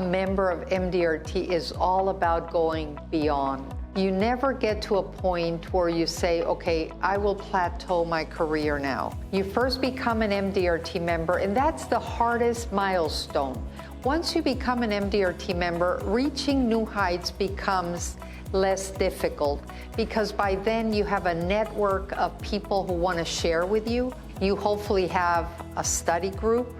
member of MDRT is all about going beyond. You never get to a point where you say, okay, I will plateau my career now. You first become an MDRT member, and that's the hardest milestone. Once you become an MDRT member, reaching new heights becomes less difficult because by then you have a network of people who want to share with you. You hopefully have a study group.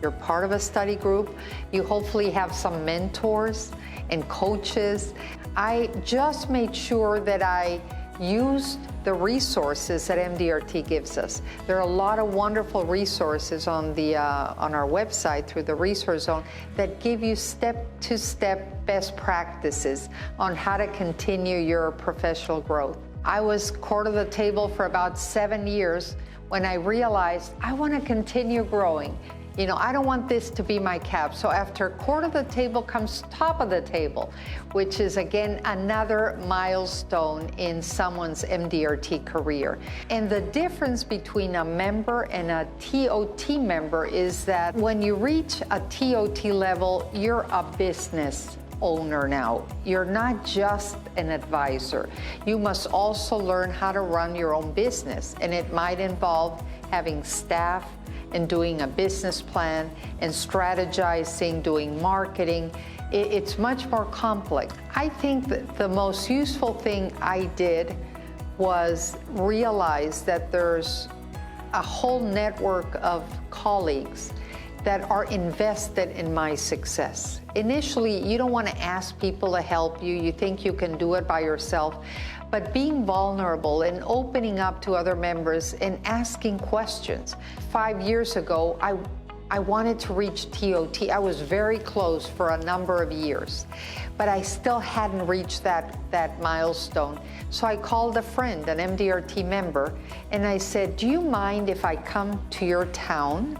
You're part of a study group. You hopefully have some mentors and coaches. I just made sure that I used the resources that MDRT gives us. There are a lot of wonderful resources on our website through the Resource Zone that give you step-to-step best practices on how to continue your professional growth. I was court of the table for about 7 years when I realized I want to continue growing. You know, I don't want this to be my cap. So after court of the table comes top of the table, which is again another milestone in someone's MDRT career. And the difference between a member and a TOT member is that when you reach a TOT level, you're a business owner now. You're not just an advisor. You must also learn how to run your own business. And it might involve having staff, and doing a business plan and strategizing, doing marketing. It's much more complex. I think that the most useful thing I did was realize that there's a whole network of colleagues that are invested in my success. Initially, you don't want to ask people to help you. You think you can do it by yourself. But being vulnerable and opening up to other members and asking questions. 5 years ago, I wanted to reach TOT. I was very close for a number of years, but I still hadn't reached that milestone. So I called a friend, an MDRT member, and I said, do you mind if I come to your town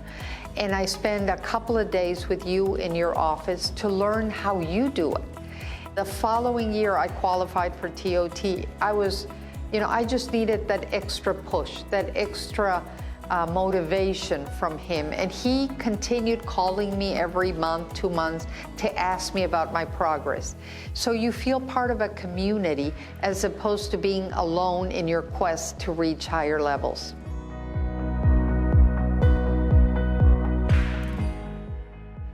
and I spend a couple of days with you in your office to learn how you do it? The following year, I qualified for TOT. I just needed that extra push, that extra motivation from him. And he continued calling me every month, 2 months, to ask me about my progress. So you feel part of a community as opposed to being alone in your quest to reach higher levels.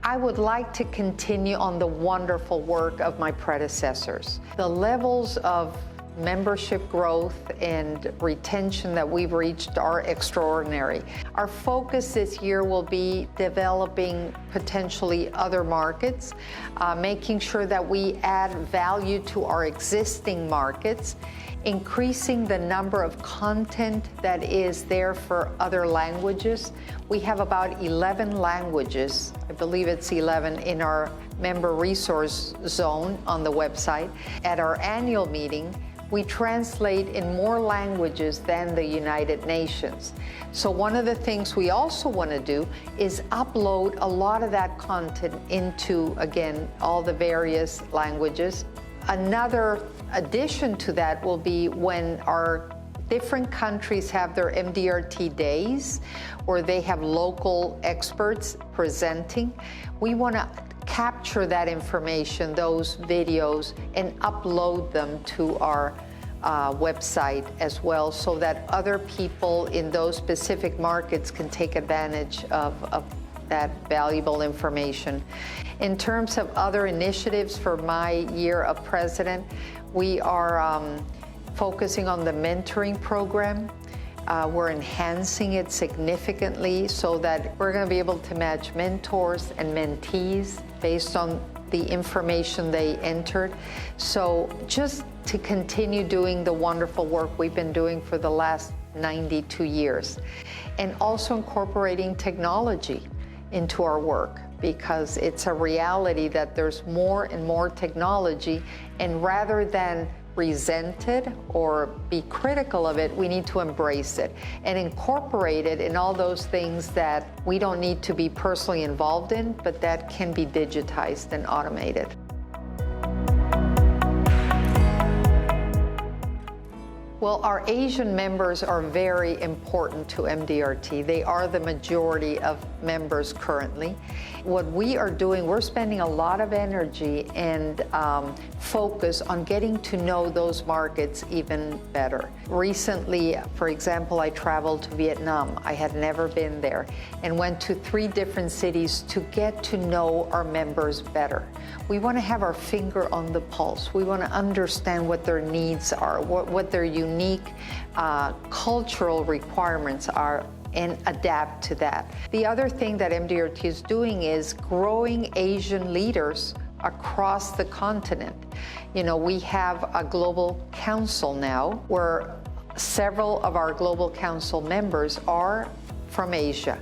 I would like to continue on the wonderful work of my predecessors. The levels of membership growth and retention that we've reached are extraordinary. Our focus this year will be developing potentially other markets, making sure that we add value to our existing markets, increasing the number of content that is there for other languages. We have about 11 languages, I believe it's 11, in our member resource zone on the website. At our annual meeting, we translate in more languages than the United Nations. So one of the things we also want to do is upload a lot of that content into, again, all the various languages. Another addition to that will be when our different countries have their MDRT days, where they have local experts presenting. We want to capture that information, those videos, and upload them to our website as well, so that other people in those specific markets can take advantage of that valuable information. In terms of other initiatives for my year of president, we are focusing on the mentoring program. We're enhancing it significantly so that we're going to be able to match mentors and mentees based on the information they entered. So just to continue doing the wonderful work we've been doing for the last 92 years. And also incorporating technology into our work, because it's a reality that there's more and more technology, and rather than resent it or be critical of it, we need to embrace it and incorporate it in all those things that we don't need to be personally involved in, but that can be digitized and automated. Well, our Asian members are very important to MDRT. They are the majority of members currently. What we are doing, we're spending a lot of energy and focus on getting to know those markets even better. Recently, for example, I traveled to Vietnam. I had never been there and went to 3 different cities to get to know our members better. We want to have our finger on the pulse. We want to understand what their needs are, what their unique cultural requirements are, and adapt to that. The other thing that MDRT is doing is growing Asian leaders across the continent. You know, we have a global council now where several of our global council members are from Asia,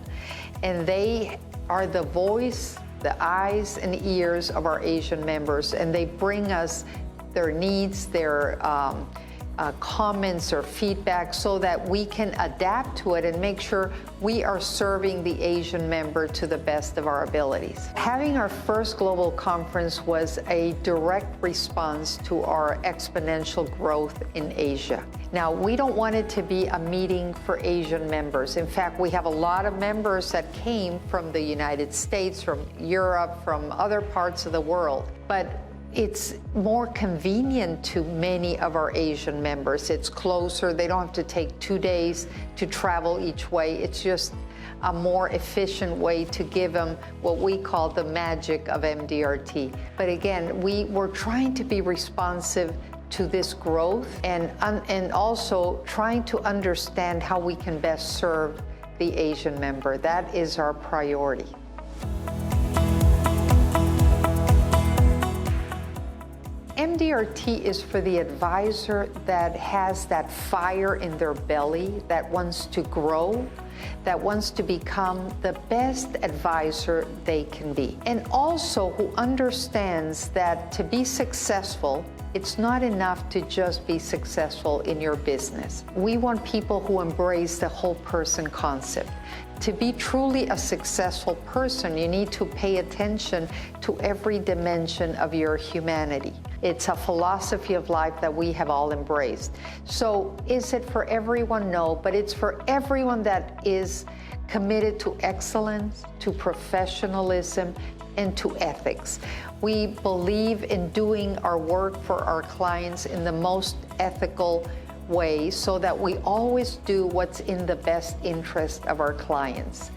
and they are the voice, the eyes and ears of our Asian members, and they bring us their needs, their comments or feedback so that we can adapt to it and make sure we are serving the Asian member to the best of our abilities. Having our first global conference was a direct response to our exponential growth in Asia. Now, we don't want it to be a meeting for Asian members. In fact, we have a lot of members that came from the United States, from Europe, from other parts of the world. But it's more convenient to many of our Asian members. It's closer. They don't have to take 2 days to travel each way. It's just a more efficient way to give them what we call the magic of MDRT. But again, we're trying to be responsive to this growth and also trying to understand how we can best serve the Asian member. That is our priority. MDRT is for the advisor that has that fire in their belly, that wants to grow, that wants to become the best advisor they can be. And also who understands that to be successful, it's not enough to just be successful in your business. We want people who embrace the whole person concept. To be truly a successful person, you need to pay attention to every dimension of your humanity. It's a philosophy of life that we have all embraced. So is it for everyone? No, but it's for everyone that is committed to excellence, to professionalism, and to ethics. We believe in doing our work for our clients in the most ethical way so that we always do what's in the best interest of our clients.